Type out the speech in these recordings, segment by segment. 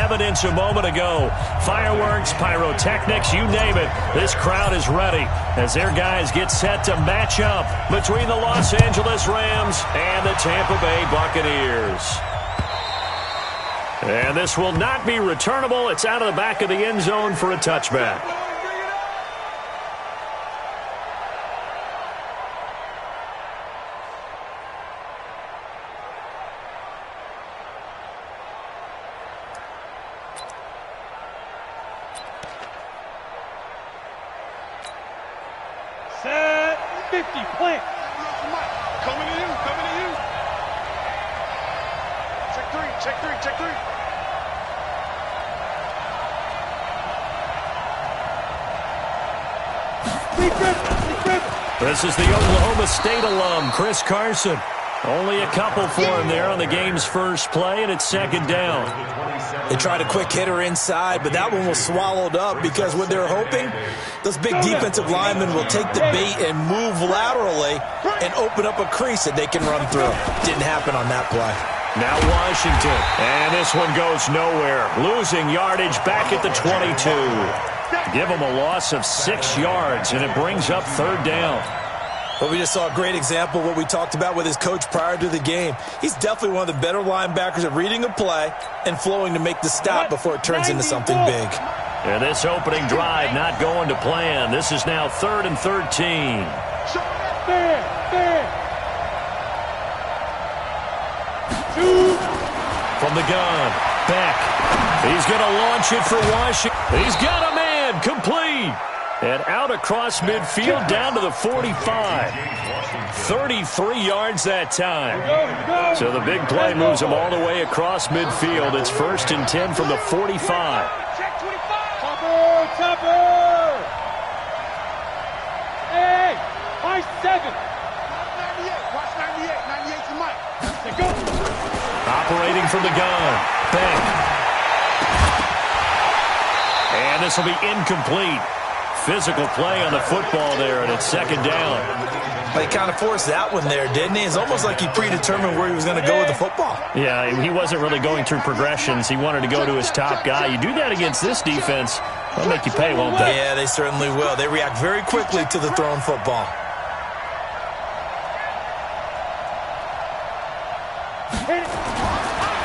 evidence a moment ago. Fireworks, pyrotechnics, you name it. This crowd is ready as their guys get set to match up between the Los Angeles Rams and the Tampa Bay Buccaneers. And this will not be returnable. It's out of the back of the end zone for a touchback. Set 50, plant. Coming to you, coming to you. Check three, check three, check three. This is the Oklahoma State alum, Chris Carson. Only a couple for him there on the game's first play, and it's second down. They tried a quick hitter inside, but that one was swallowed up because what they're hoping, those big defensive linemen will take the bait and move laterally and open up a crease that they can run through. Didn't happen on that play. Now Washington, and this one goes nowhere. Losing yardage back at the 22. Give them a loss of 6 yards, and it brings up third down. Well, we just saw a great example of what we talked about with his coach prior to the game. He's definitely one of the better linebackers at reading a play and flowing to make the stop before it turns into something big. And this opening drive not going to plan. This is now 3rd and 13. From the gun, Beck. He's going to launch it for Washington. He's got a man, complete. And out across midfield down to the 45. 33 yards that time. So the big play moves him all the way across midfield. It's 1st and 10 from the 45. Topper! Hey, high 7. Watch 98, 98 to Mike. Let's go. Operating from the gun. Beck. And this will be incomplete. Physical play on the football there, and it's second down. He kind of forced that one there, didn't he? It's almost like he predetermined where he was going to go with the football. Yeah, he wasn't really going through progressions. He wanted to go to his top guy. You do that against this defense, they'll make you pay, won't they? Yeah, they certainly will. They react very quickly to the thrown football.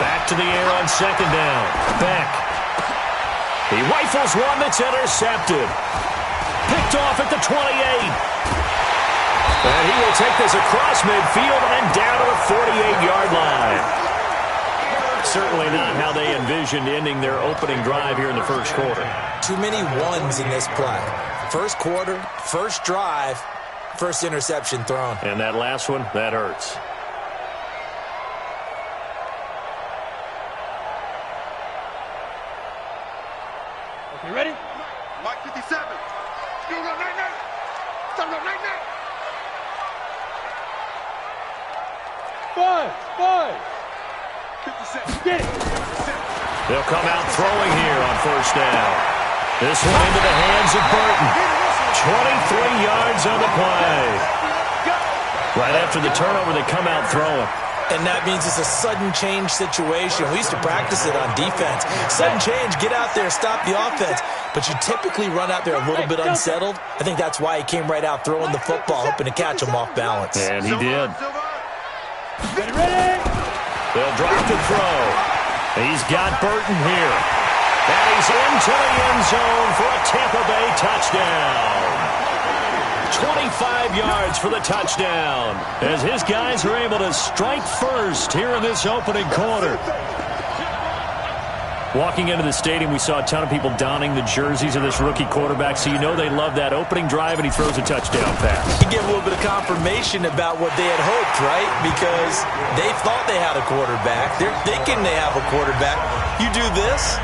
Back to the air on second down. Beck. He rifles one that's intercepted. Picked off at the 28. And he will take this across midfield and down to the 48-yard line. Certainly not how they envisioned ending their opening drive here in the first quarter. Too many ones in this play. First quarter, first drive, first interception thrown. And that last one, that hurts. You ready? Mike 57. Still go night-night. Still go night-night. 5. 57. Get it. They'll come out throwing here on first down. This one into the hands of Burton. 23 yards on the play. Right after the turnover, they come out throwing. And that means it's a sudden change situation. We used to practice it on defense. Sudden change, get out there, stop the offense. But you typically run out there a little bit unsettled. I think that's why he came right out throwing the football, hoping to catch him off balance. And he did. Ready? They'll drop the throw. He's got Burton here. And he's into the end zone for a Tampa Bay touchdown. 25 yards for the touchdown as his guys are able to strike first here in this opening quarter. Walking into the stadium, we saw a ton of people donning the jerseys of this rookie quarterback, so you know they love that opening drive, and he throws a touchdown pass. You get a little bit of confirmation about what they had hoped, right? Because they thought they had a quarterback. They're thinking they have a quarterback. You do this,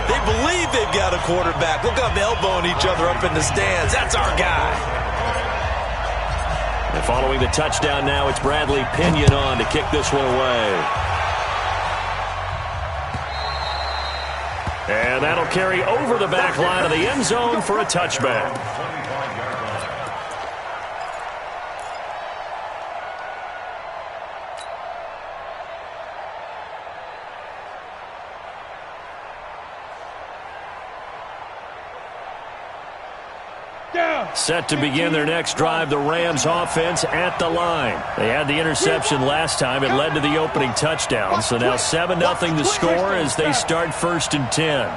they believe they've got a quarterback. Look up, elbowing each other up in the stands. That's our guy. And following the touchdown now, it's Bradley Pinion on to kick this one away. And that'll carry over the back line of the end zone for a touchback. Down. Set to begin their next drive, the Rams offense at the line. They had the interception last time. It led to the opening touchdown. So now 7-0 the score as they start 1st and 10.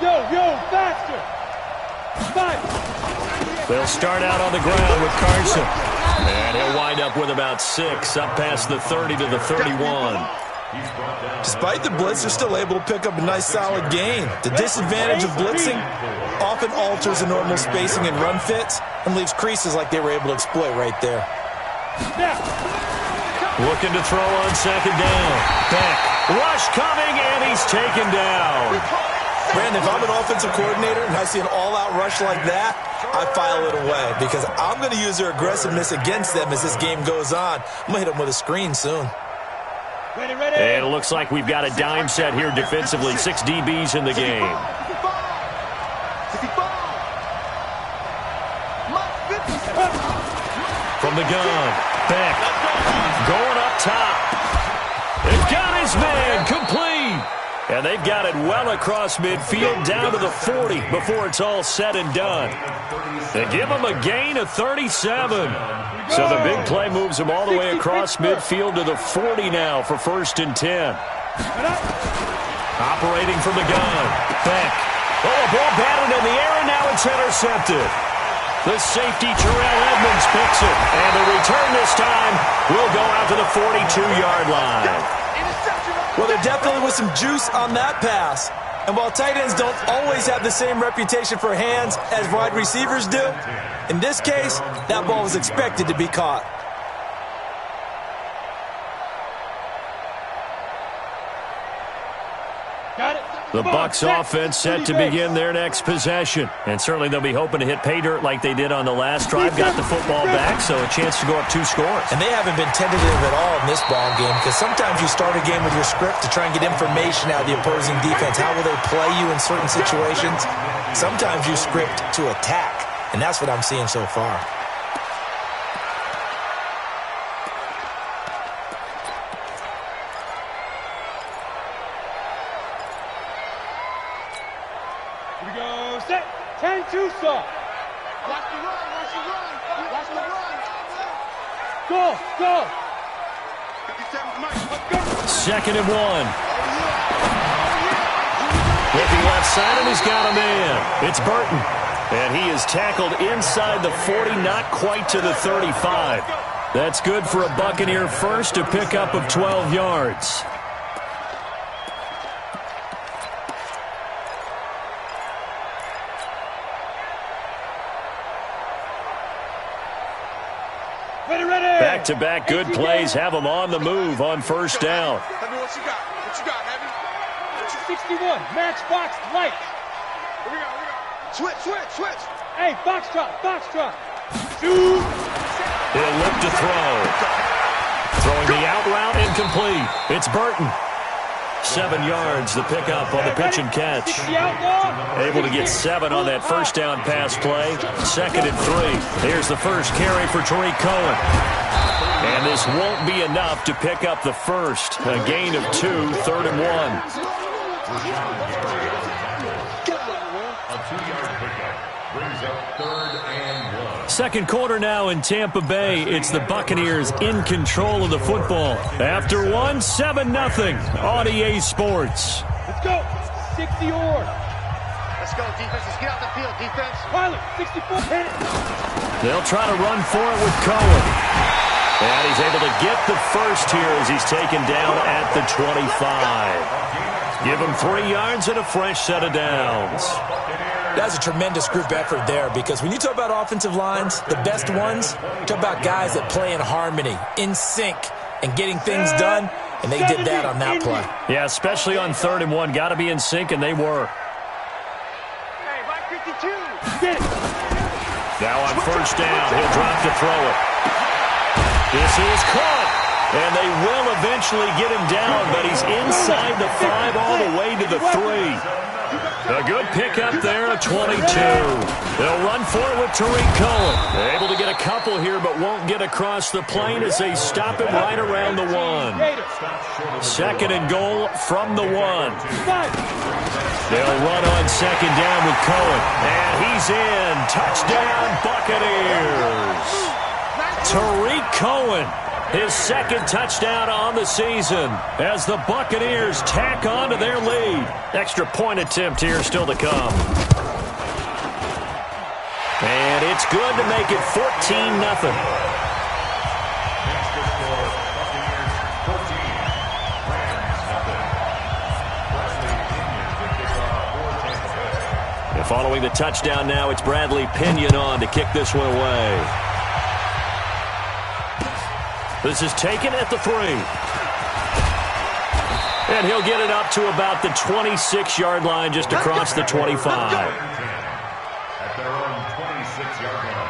Yo, faster. 5. They'll start out on the ground with Carson. And he'll wind up with about 6, up past the 30 to the 31. Despite the blitz, they're still able to pick up a nice solid gain. The disadvantage of blitzing often alters the normal spacing and run fits and leaves creases like they were able to exploit right there. Looking to throw on 2nd down. Beck, rush coming, and he's taken down. Brandon, if I'm an offensive coordinator and I see an all-out rush like that, I file it away because I'm going to use their aggressiveness against them as this game goes on. I'm going to hit them with a screen soon. Ready. And it looks like we've got a dime set here defensively. 6 DBs in the game. From the gun, Beck going up top. They've got his man complete. And they've got it well across midfield down to the 40 before it's all said and done. They give him a gain of 37. So the big play moves him all the way across midfield to the 40 now for 1st and 10. Operating from the gun. Beck. Oh, a ball batted in the air, and now it's intercepted. The safety, Terrell Edmonds, picks it. And the return this time will go out to the 42-yard line. Well, there definitely was some juice on that pass. And while tight ends don't always have the same reputation for hands as wide receivers do, in this case, that ball was expected to be caught. Got it. The Bucs offense set to begin their next possession. And certainly they'll be hoping to hit pay dirt like they did on the last drive. Got the football back, so a chance to go up 2 scores. And they haven't been tentative at all in this ball game because sometimes you start a game with your script to try and get information out of the opposing defense. How will they play you in certain situations? Sometimes you script to attack, and that's what I'm seeing so far. Here we go. Set. 10-2 soft. Watch the run. Watch the run. Go. 57 Mike. 2nd and 1. Looking left side, and he's got a man. It's Burton. And he is tackled inside the 40, not quite to the 35. That's good for a Buccaneer first, to pick up of 12 yards. Ready. Back-to-back good plays have them on the move on 1st down. Heavy, what you got? Heavy? 61. Match box light. Here we go. Switch. Hey, box drop. Shoot. He'll look to throw. Throwing the out route, incomplete. It's Burton. 7 yards, the pickup on the pitch and catch. Able to get 7 on that 1st down pass play. 2nd and 3. Here's the first carry for Tariq Cohen. And this won't be enough to pick up the first. A gain of 2, 3rd and 1. A 2-yard pickup brings up 3rd and 1. Second quarter now in Tampa Bay. It's the Buccaneers in control of the football. After 1, 7-0 on EA Sports. Let's go. 60 or. Let's go, defense. Let's get out the field, defense. Pilot, 64. Hit it. They'll try to run for it with Cohen. And he's able to get the first here as he's taken down at the 25. Give him 3 yards and a fresh set of downs. That's a tremendous group effort there because when you talk about offensive lines, the best ones, talk about guys that play in harmony, in sync, and getting things done, and they did that on that play. Yeah, especially on 3rd and 1. Got to be in sync, and they were. Hey, Mike 52. Get it. Now on 1st down, he'll drop to throw it. This is caught, and they will eventually get him down, but he's inside the 5 all the way to the 3. A good pickup there, a 22. They'll run for it with Tariq Cohen. Able to get a couple here, but won't get across the plane as they stop him right around the 1. 2nd and goal from the 1. They'll run on 2nd down with Cohen. And he's in. Touchdown, Buccaneers. Tariq Cohen. His 2nd touchdown on the season as the Buccaneers tack on to their lead. Extra point attempt here still to come. And it's good to make it 14-0. And following the touchdown now, it's Bradley Pinion on to kick this one away. This is taken at the 3. And he'll get it up to about the 26-yard line, just across the 25. At their own 26-yard line.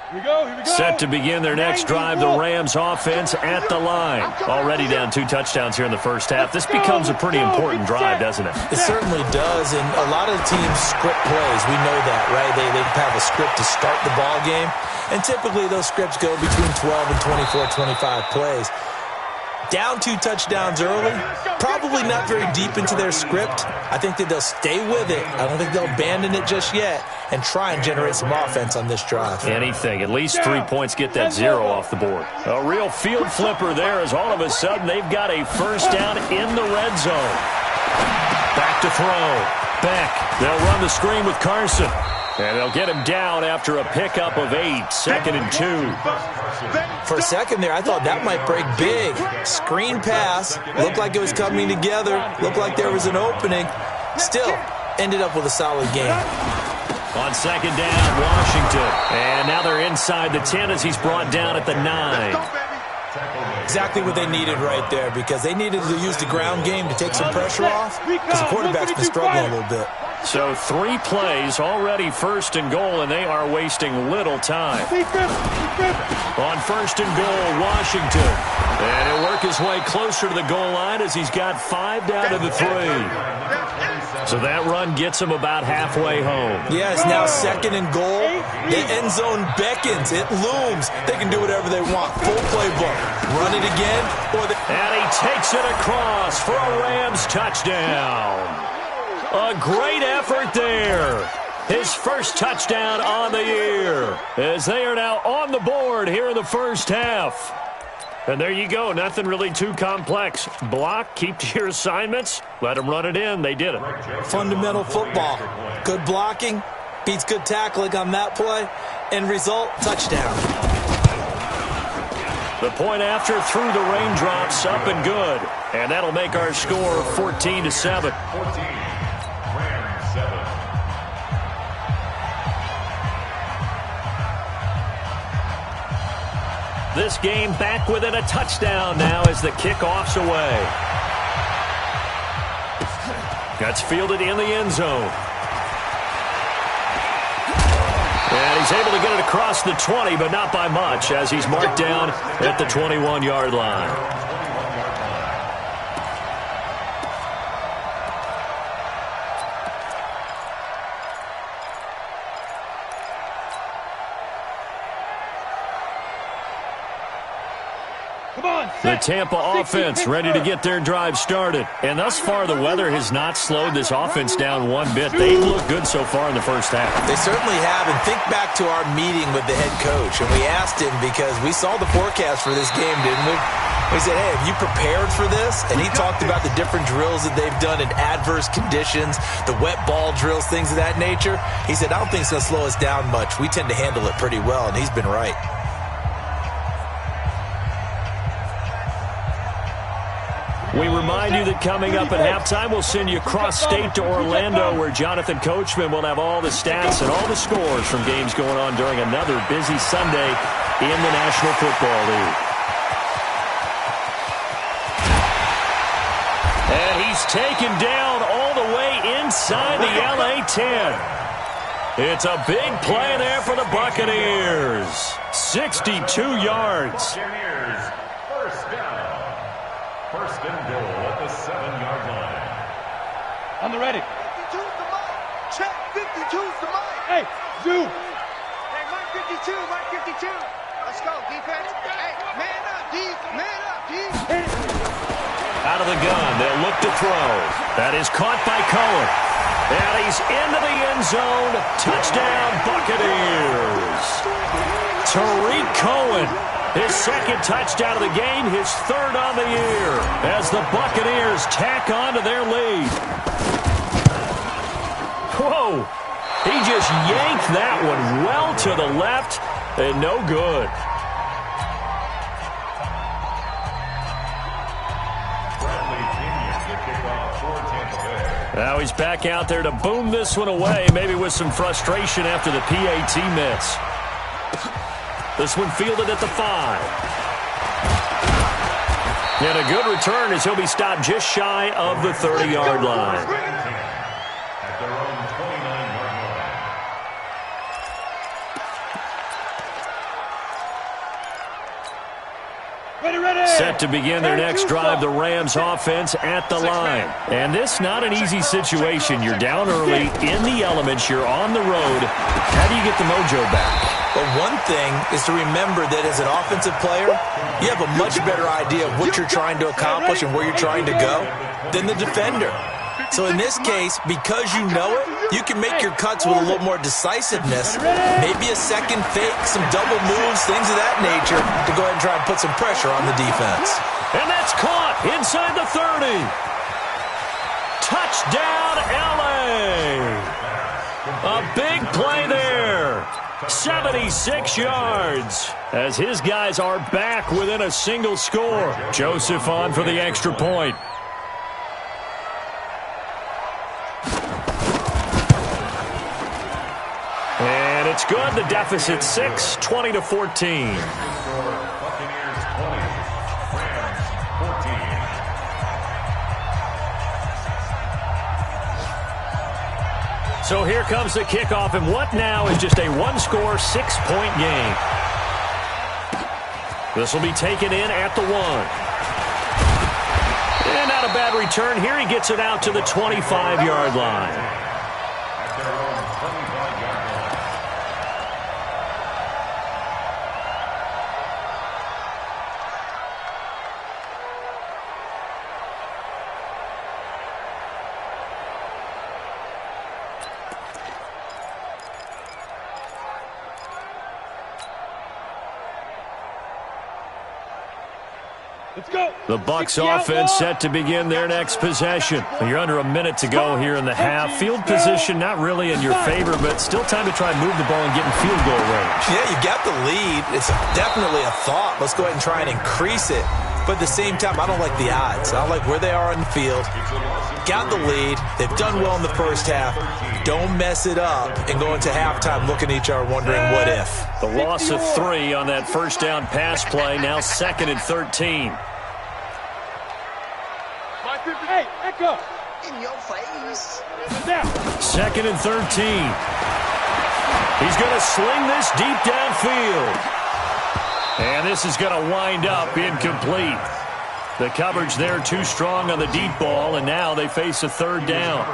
Here we go. Set to begin their next drive, the Rams offense at the line. Already down 2 touchdowns here in the first half. This becomes a pretty important drive, doesn't it? It certainly does, and a lot of the teams script plays. We know that, right? They have a script to start the ball game, and typically those scripts go between 12 and 24, 25 plays. Down 2 touchdowns early, probably not very deep into their script. I think that they'll stay with it. I don't think they'll abandon it just yet and try and generate some offense on this drive. Anything. At least 3 points, get that 0 off the board. A real field flipper there as all of a sudden they've got a first down in the red zone. Back to throw. Beck. They'll run the screen with Carson. And they'll get him down after a pickup of 8, 2nd and 2. For a second there, I thought that might break big. Screen pass. Looked like it was coming together. Looked like there was an opening. Still, ended up with a solid game. On 2nd down, Washington. And now they're inside the 10 as he's brought down at the 9. Exactly what they needed right there, because they needed to use the ground game to take some pressure off, because the quarterback's been struggling a little bit. So 3 plays, already 1st and goal, and they are wasting little time. On 1st and goal, Washington. And he'll work his way closer to the goal line as he's got 5 down to the 3. So that run gets him about halfway home. Yeah, it's now 2nd and goal. The end zone beckons. It looms. They can do whatever they want. Full playbook. Run it again. And he takes it across for a Rams touchdown. A great effort there. His first touchdown on the year as they are now on the board here in the first half. And there you go. Nothing really too complex. Block, keep to your assignments, let them run it in. They did it. Fundamental football. Good blocking beats good tackling on that play. End result, touchdown. The point after through the raindrops, up and good. And that'll make our score 14-7. 14. This game back within a touchdown now as the kickoff's away. That's fielded in the end zone. And he's able to get it across the 20, but not by much, as he's marked down at the 21-yard line. The Tampa offense ready to get their drive started. And thus far, the weather has not slowed this offense down one bit. They've looked good so far in the first half. They certainly have. And think back to our meeting with the head coach. And we asked him, because we saw the forecast for this game, didn't we? We said, hey, have you prepared for this? And he talked about the different drills that they've done in adverse conditions, the wet ball drills, things of that nature. He said, I don't think it's going to slow us down much. We tend to handle it pretty well, and he's been right. We remind you that coming up at halftime, we'll send you cross-state to Orlando, where Jonathan Coachman will have all the stats and all the scores from games going on during another busy Sunday in the National Football League. And he's taken down all the way inside the LA 10. It's a big play there for the Buccaneers. 62 yards. Buccaneers, first down. First and goal at the 7-yard line. On the ready. 52's the mic. Check. 52's the mic. Hey, Zoo. Hey, Mike 52, Mike 52. Let's go, defense. Hey, man up, D. Man up, D. Out of the gun, they'll look to throw. That is caught by Cohen. And he's into the end zone. Touchdown, Buccaneers. Tariq Cohen, his second touchdown of the game, his third on the year, as the Buccaneers tack on to their lead. Whoa! He just yanked that one well to the left, and no good. Now he's back out there to boom this one away, maybe with some frustration after the PAT miss. This one fielded at the 5. And a good return as he'll be stopped just shy of the 30-yard line. At their own 29-yard line. Ready. Set to begin their next drive, the Rams offense at the line. And this not an easy situation. You're down early, in the elements, you're on the road. How do you get the mojo back? Well, one thing is to remember that as an offensive player, you have a much better idea of what you're trying to accomplish and where you're trying to go than the defender. So in this case, because you know it, you can make your cuts with a little more decisiveness, maybe a second fake, some double moves, things of that nature, to go ahead and try and put some pressure on the defense. And that's caught inside the 30. Touchdown, L.A. A big play there. 76 yards as his guys are back within a single score. Joseph on for the extra point. And it's good. The deficit 6, 20-14. Buccaneers 20, Rams 14. So here comes the kickoff, and what now is just a one-score, 6-point game. This will be taken in at the 1. And not a bad return here. He gets it out to the 25-yard line. At their own 25-yard line. Let's go. The Bucs offense set to begin their next possession. You're under a minute to go here in the half. Field position not really in your favor, but still time to try and move the ball and get in field goal range. Yeah, you got the lead. It's definitely a thought. Let's go ahead and try and increase it. But at the same time, I don't like the odds. I don't like where they are on the field. Got the lead. They've done well in the first half. Don't mess it up and go into halftime looking at each other wondering what if. The loss of 3 on that first down pass play, now 2nd and 13. Hey, Echo. In your face. Down. 2nd and 13. He's going to sling this deep downfield. And this is going to wind up incomplete. The coverage there too strong on the deep ball, and now they face a 3rd down.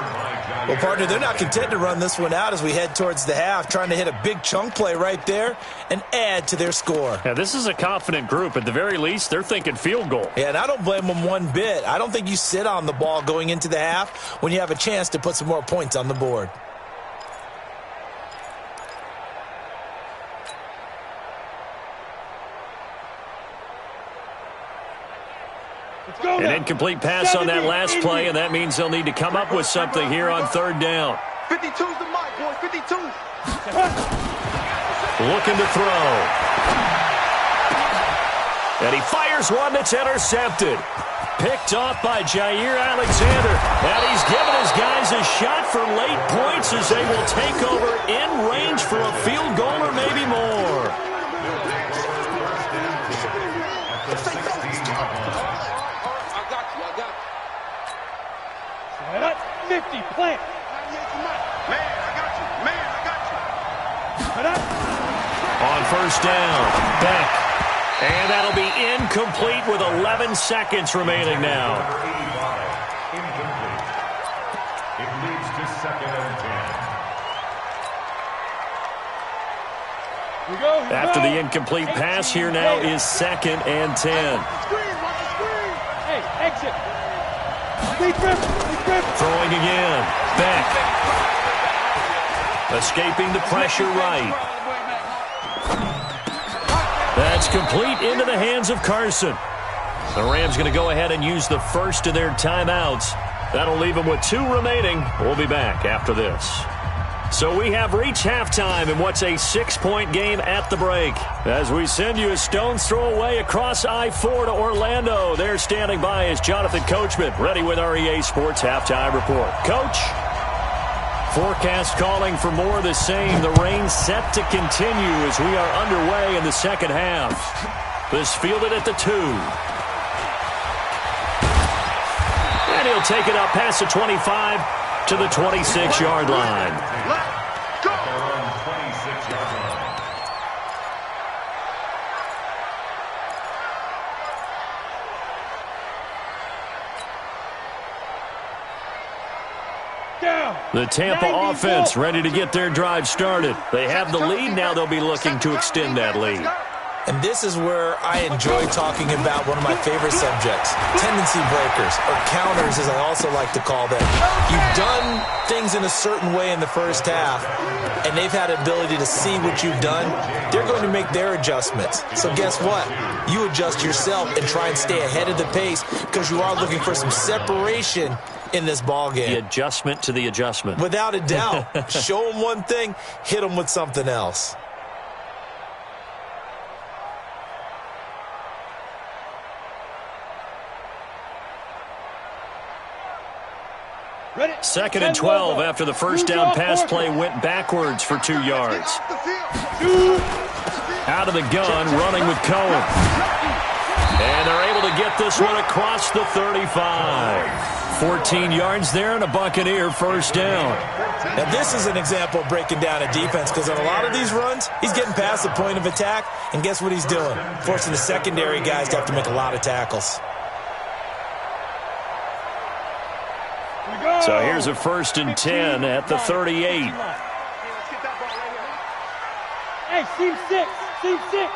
Well, partner, they're not content to run this one out as we head towards the half, trying to hit a big chunk play right there and add to their score. Yeah, this is a confident group. At the very least, they're thinking field goal. Yeah, and I don't blame them one bit. I don't think you sit on the ball going into the half when you have a chance to put some more points on the board. An incomplete pass on that last play, and that means they'll need to come up with something here on 3rd down. 52's the mic, boys. 52. Looking to throw. And he fires one that's intercepted. Picked off by Jair Alexander. And he's given his guys a shot for late points as they will take over in range for a field goal or maybe more. Set up. 50, plant. Man, I got you. Man, I got you. first down. Beck. And that'll be incomplete with 11 seconds remaining now. Incomplete. It leads to 2nd and 10. After the incomplete pass, here now is 2nd and 10. Hey, exit. Throwing again. Beck. Escaping the pressure right. That's complete into the hands of Carson. The Rams going to go ahead and use the first of their timeouts. That'll leave them with 2 remaining. We'll be back after this. So we have reached halftime in what's a 6-point game at the break. As we send you a stone's throw away across I-4 to Orlando. There standing by is Jonathan Coachman, ready with our EA Sports Halftime Report. Coach? Forecast calling for more of the same. The rain set to continue as we are underway in the second half. This fielded at the 2. And he'll take it up past the 25 to the 26-yard line. Let's go! 26-yard line. The Tampa offense ready to get their drive started. They have the lead. Now they'll be looking to extend that lead. And this is where I enjoy talking about one of my favorite subjects, tendency breakers, or counters as I also like to call them. You've done things in a certain way in the first half, and they've had the ability to see what you've done. They're going to make their adjustments. So guess what? You adjust yourself and try and stay ahead of the pace because you are looking for some separation in this ball game. The adjustment to the adjustment. Without a doubt. Show them one thing, hit them with something else. Ready? 2nd and 12 after the first down pass play went backwards for 2 yards. Out of the gun, running with Cohen. And they're able to get this one across the 35. 14 yards there and a Buccaneer first down. Now this is an example of breaking down a defense because on a lot of these runs, he's getting past the point of attack, and guess what he's doing? Forcing the secondary guys to have to make a lot of tackles. So here's a 1st and 10 at the 38. Hey, seam 6. Seam 6.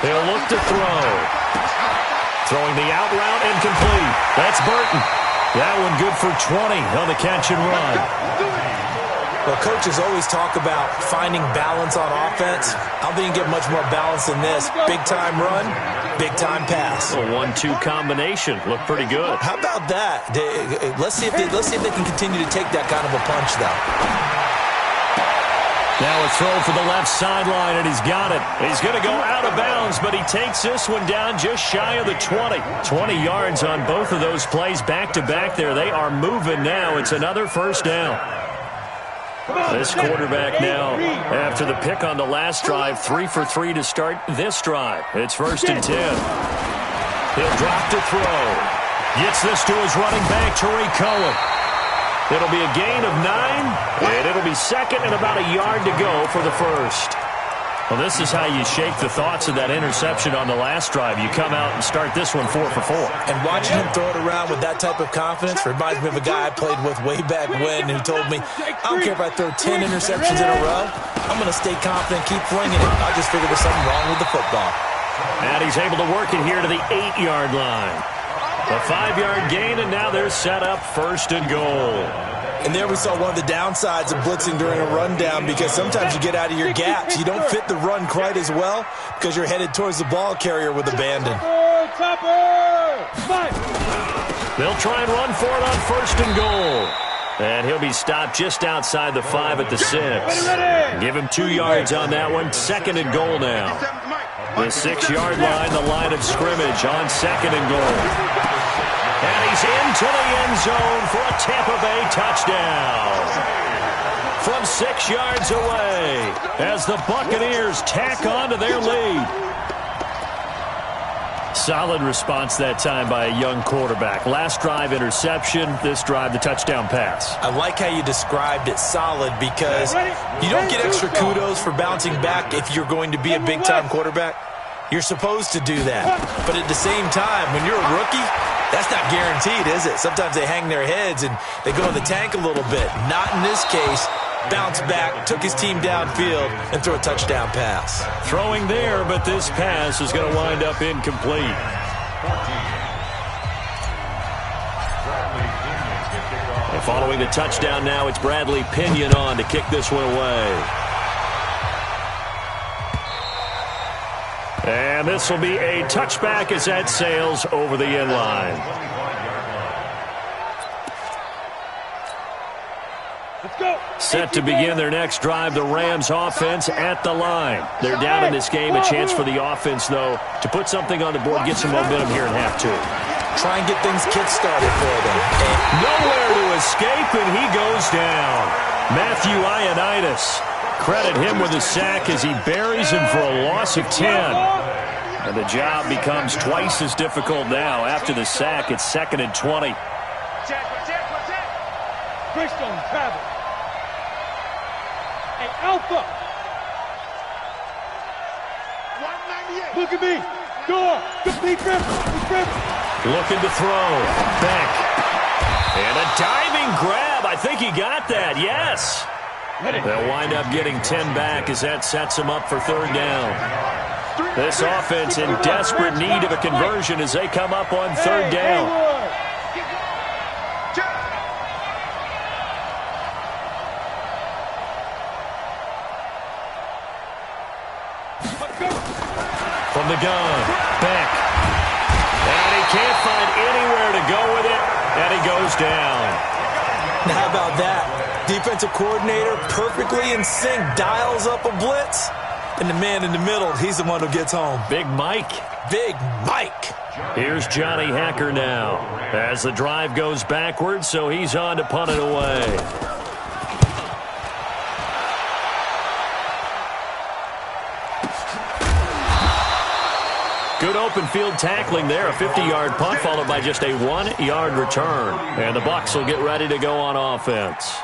They'll look to throw. Throwing the out route and complete. That's Burton. That one good for 20 on the catch and run. Well, coaches always talk about finding balance on offense. I don't think you can get much more balance than this. Big-time run, big-time pass. A 1-2 combination. Looked pretty good. How about that? Let's see if they can continue to take that kind of a punch, though. Now a throw for the left sideline, and he's got it. He's going to go out of bounds, but he takes this one down just shy of the 20. 20 yards on both of those plays back-to-back there. They are moving now. It's another first down. This quarterback now, after the pick on the last drive, 3 for 3 to start this drive. It's 1st and 10. He'll drop to throw. Gets this to his running back, Tariq Cohen. It'll be a gain of 9, and it'll be 2nd and about a yard to go for the first. Well, this is how you shake the thoughts of that interception on the last drive. You come out and start this one 4 for 4. And watching him throw it around with that type of confidence reminds me of a guy I played with way back when who told me, I don't care if I throw 10 interceptions in a row, I'm going to stay confident, keep flinging it. I just figured there's something wrong with the football. And he's able to work it here to the 8-yard line. A 5-yard gain, and now they're set up 1st and goal. And there we saw one of the downsides of blitzing during a rundown because sometimes you get out of your gaps. You don't fit the run quite as well because you're headed towards the ball carrier with abandon. They'll try and run for it on 1st and goal. And he'll be stopped just outside the 5 at the 6. Give him 2 yards on that one. 2nd and goal now. The 6-yard line, the line of scrimmage on 2nd and goal. And he's into the end zone for a Tampa Bay touchdown. From 6 yards away as the Buccaneers tack on to their lead. Solid response that time by a young quarterback. Last drive, interception. This drive, the touchdown pass. I like how you described it solid because you don't get extra kudos for bouncing back if you're going to be a big-time quarterback. You're supposed to do that. But at the same time, when you're a rookie, that's not guaranteed, is it? Sometimes they hang their heads and they go in the tank a little bit. Not in this case. Bounced back, took his team downfield, and threw a touchdown pass. Throwing there, but this pass is going to wind up incomplete. And following the touchdown now, it's Bradley Pinion on to kick this one away. And this will be a touchback as that sails over the end line. Set to begin their next drive, the Rams offense at the line. They're down in this game. A chance for the offense, though, to put something on the board, get some momentum here in half two. Try and get things kick-started for them. Nowhere to escape, and he goes down. Matthew Ioannidis. Credit him with a sack as he buries him for a loss of 10. And the job becomes twice as difficult now. After the sack, it's 2nd and 20. Bridgestone travel. Hey, Alpha. 198. Look at me. Door. Complete grip. Looking to throw. Back. And a diving grab. I think he got that. Yes. They'll wind up getting 10 back as that sets them up for 3rd down. This offense in desperate need of a conversion as they come up on 3rd down. From the gun, back. And he can't find anywhere to go with it, and he goes down. Now how about that? Defensive coordinator perfectly in sync, dials up a blitz, and the man in the middle, he's the one who gets home. Big Mike. Big Mike. Here's Johnny Hacker now as the drive goes backwards, so he's on to punt it away. Good open field tackling there. A 50-yard punt followed by just a 1-yard return. And the Bucs will get ready to go on offense.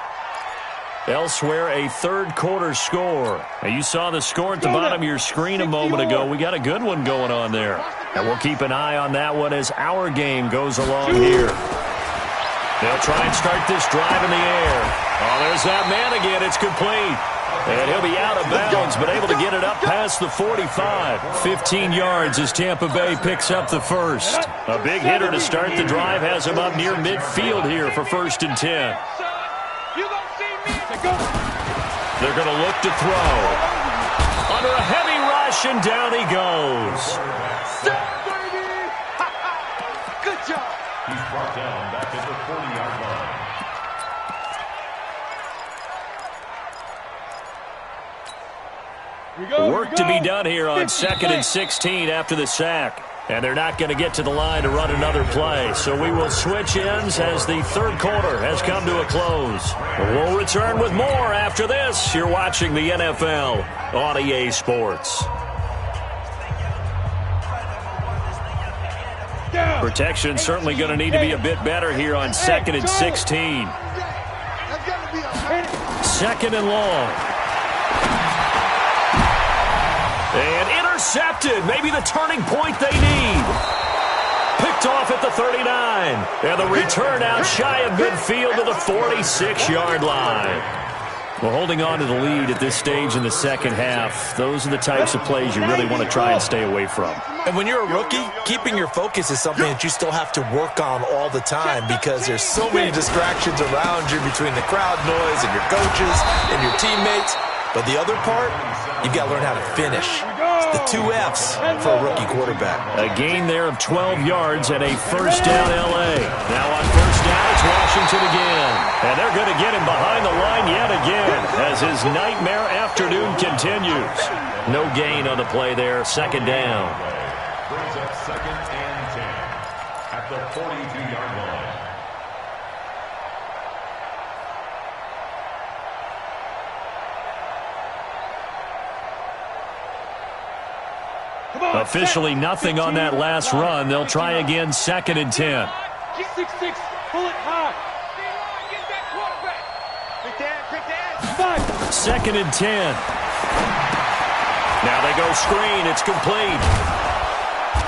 Elsewhere, a 3rd quarter score. Now, you saw the score at the bottom of your screen a moment ago. We got a good one going on there. And we'll keep an eye on that one as our game goes along here. They'll try and start this drive in the air. Oh, there's that man again. It's complete. And he'll be out of bounds, but able to get it up past the 45. 15 yards as Tampa Bay picks up the first. A big hitter to start the drive has him up near midfield here for 1st and 10. They're going to look to throw. Under a heavy rush, and down he goes. Good job. He's brought down back at the 40-yard line. Work to be done here on 2nd and 16 after the sack. And they're not going to get to the line to run another play. So we will switch ends as the 3rd quarter has come to a close. We'll return with more after this. You're watching the NFL on EA Sports. Protection certainly going to need to be a bit better here on 2nd and 16. 2nd and long. And intercepted. Maybe the turning point they need. Picked off at the 39. And the return out shy of midfield to the 46-yard line. Well, holding on to the lead at this stage in the second half, those are the types of plays you really want to try and stay away from. And when you're a rookie, keeping your focus is something that you still have to work on all the time because there's so many distractions around you between the crowd noise and your coaches and your teammates. But the other part, you've got to learn how to finish. It's the 2 F's for a rookie quarterback. A gain there of 12 yards and a 1st down L.A. Now on 1st down, it's Washington again. And they're going to get him behind the line yet again as his nightmare afternoon continues. No gain on the play there, 2nd down. Brings up 2nd and 10 at the 42-yard line. Officially nothing on that last run. They'll try again, 2nd and 10. 6-6, pull it high. Quick 2nd and 10. Now they go screen. It's complete.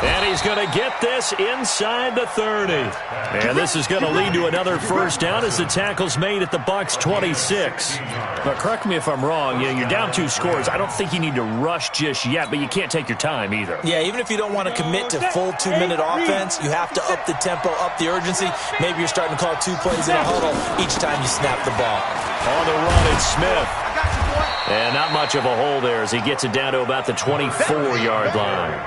And he's going to get this inside the 30. And this is going to lead to another first down as the tackle's made at the Bucs 26. But correct me if I'm wrong. You're down 2 scores. I don't think you need to rush just yet, but you can't take your time either. Yeah, even if you don't want to commit to full 2-minute offense, you have to up the tempo, up the urgency. Maybe you're starting to call 2 plays in a huddle each time you snap the ball. On the run, it's Smith. And not much of a hole there as he gets it down to about the 24-yard line.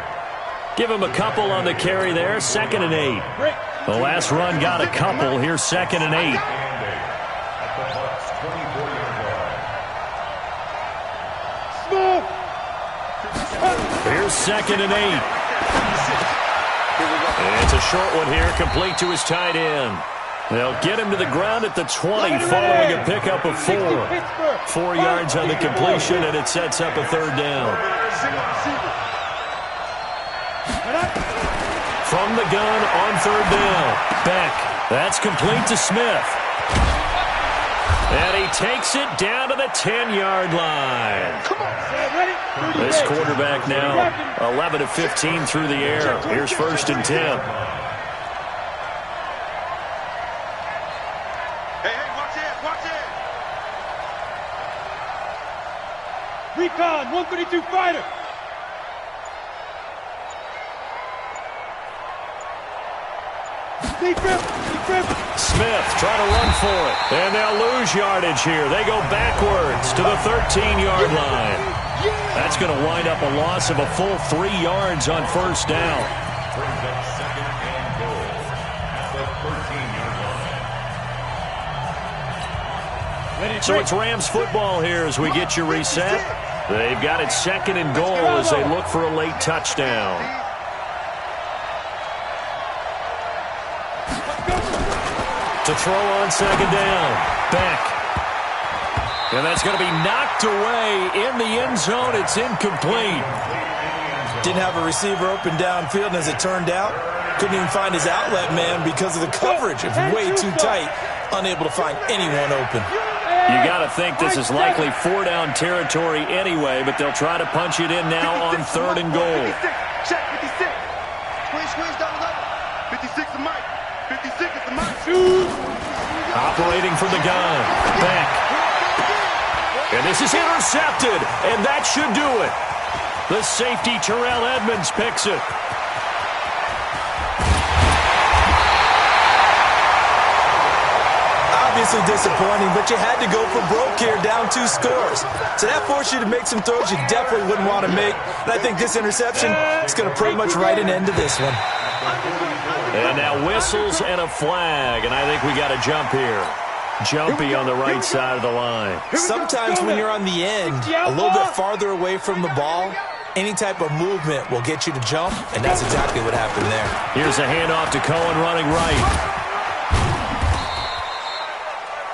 Give him a couple on the carry there, 2nd and 8. The last run got a couple. Here's 2nd and 8. Here's 2nd and 8. And it's a short one here, complete to his tight end. They'll get him to the ground at the 20 following a pickup of 4. 4 yards on the completion, and it sets up a 3rd down. From the gun on 3rd down. Beck. That's complete to Smith. And he takes it down to the 10-yard line. This quarterback now 11 of 15 through the air. Here's 1st and 10. Hey, watch it. Recon, 132 fighter. Smith trying to run for it. And they'll lose yardage here. They go backwards to the 13-yard line. That's going to wind up a loss of a full 3 yards on 1st down. Brings up 2nd and goal at the 13-yard line. So it's Rams football here as we get you reset. They've got it 2nd and goal as they look for a late touchdown. To throw on 2nd down. Beck. And that's going to be knocked away in the end zone. It's incomplete. Didn't have a receiver open downfield, and as it turned out, couldn't even find his outlet man because of the coverage. It's way too tight. Unable to find anyone open. You got to think this is likely 4-down territory anyway, but they'll try to punch it in now on 3rd and goal. Check 56. Squeeze, double. 56 is Mike. 56 is the Mike. Operating from the gun. Beck. And this is intercepted, and that should do it. The safety, Terrell Edmonds, picks it. Obviously disappointing, but you had to go for broke here, down 2 scores. So that forced you to make some throws you definitely wouldn't want to make. And I think this interception is going to pretty much write an end to this one. And now whistles and a flag, and I think we got a jump here. Jumpy on the right side of the line. Sometimes when you're on the end, a little bit farther away from the ball, any type of movement will get you to jump, and that's exactly what happened there. Here's a handoff to Cohen running right.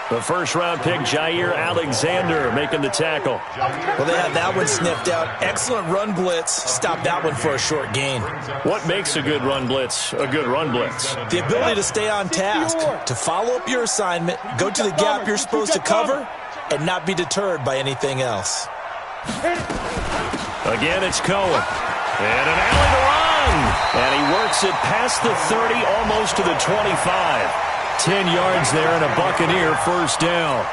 The 1st-round pick, Jair Alexander, making the tackle. Well, they had that one sniffed out. Excellent run blitz. Stopped that one for a short gain. What makes a good run blitz a good run blitz? The ability to stay on task, to follow up your assignment, go to the gap you're supposed to cover, and not be deterred by anything else. Again, it's Cohen. And an alley to run. And he works it past the 30, almost to the 25. 10 yards there and a Buccaneer 1st down.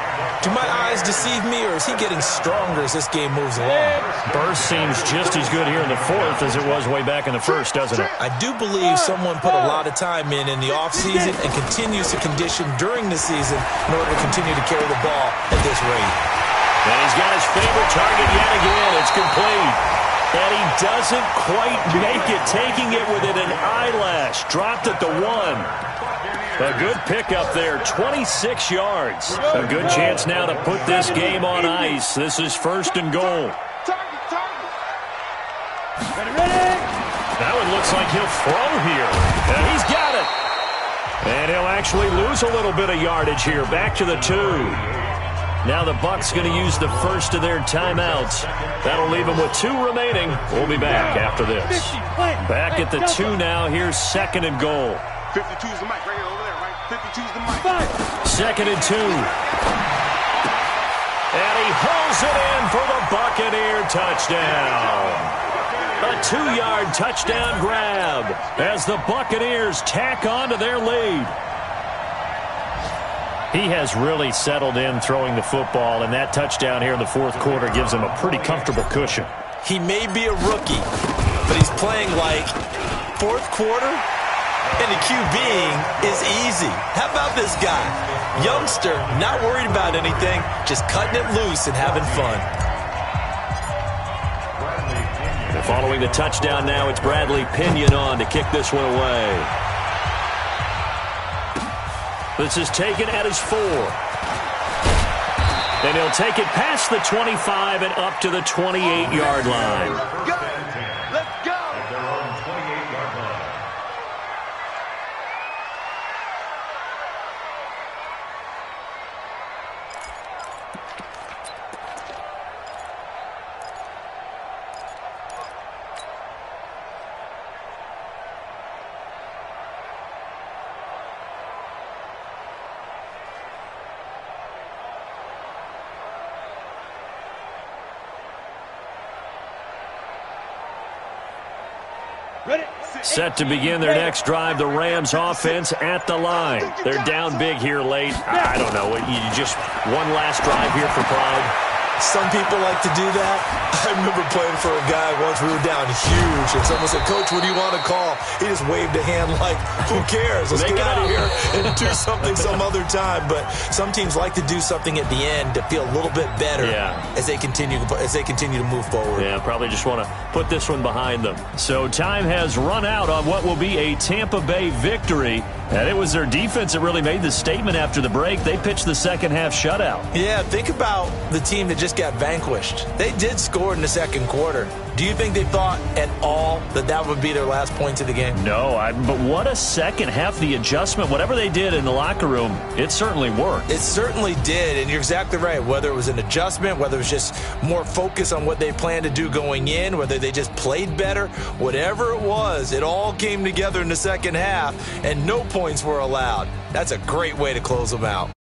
Do my eyes deceive me, or is he getting stronger as this game moves along? Burst seems just as good here in the 4th as it was way back in the 1st, doesn't it? I do believe someone put a lot of time in the offseason and continues to condition during the season in order to continue to carry the ball at this rate. And he's got his favorite target yet again. It's complete. And he doesn't quite make it, taking it within an eyelash. Dropped at the 1. A good pickup there, 26 yards. A good chance now to put this game on ice. This is 1st and goal. Now it looks like he'll throw here. And he's got it. And he'll actually lose a little bit of yardage here. Back to the 2. Now the Bucs going to use the first of their timeouts. That'll leave them with 2 remaining. We'll be back after this. Back at the 2 now. Here's 2nd and goal. 52's the mic right here over there, right? 52's the mic. 2nd and 2. And he hauls it in for the Buccaneer touchdown. A 2-yard touchdown grab as the Buccaneers tack on to their lead. He has really settled in throwing the football, and that touchdown here in the 4th quarter gives him a pretty comfortable cushion. He may be a rookie, but he's playing like 4th quarter, and the QBing is easy. How about this guy? Youngster, not worried about anything, just cutting it loose and having fun. And following the touchdown now, it's Bradley Pinion on to kick this one away. This is taken at his 4. And he'll take it past the 25 and up to the 28-yard line. Let's go. Set to begin their next drive, the Rams offense at the line. They're down big here late. I don't know. You just one last drive here for pride. Some people like to do that. I remember playing for a guy once. We were down huge, and someone said, "Coach, what do you want to call?" He just waved a hand like, who cares? Let's get out of here and do something some other time. But some teams like to do something at the end to feel a little bit better as they continue to move forward. Yeah, probably just want to put this one behind them. So time has run out on what will be a Tampa Bay victory. And it was their defense that really made the statement after the break. They pitched the second-half shutout. Yeah, think about the team that just got vanquished. They did score in the 2nd quarter. Do you think they thought at all that that would be their last points of the game? No, but what a second half. The adjustment, whatever they did in the locker room, it certainly worked. It certainly did, and you're exactly right. Whether it was an adjustment, whether it was just more focus on what they planned to do going in, whether they just played better, whatever it was, it all came together in the second half, and no points were allowed. That's a great way to close them out.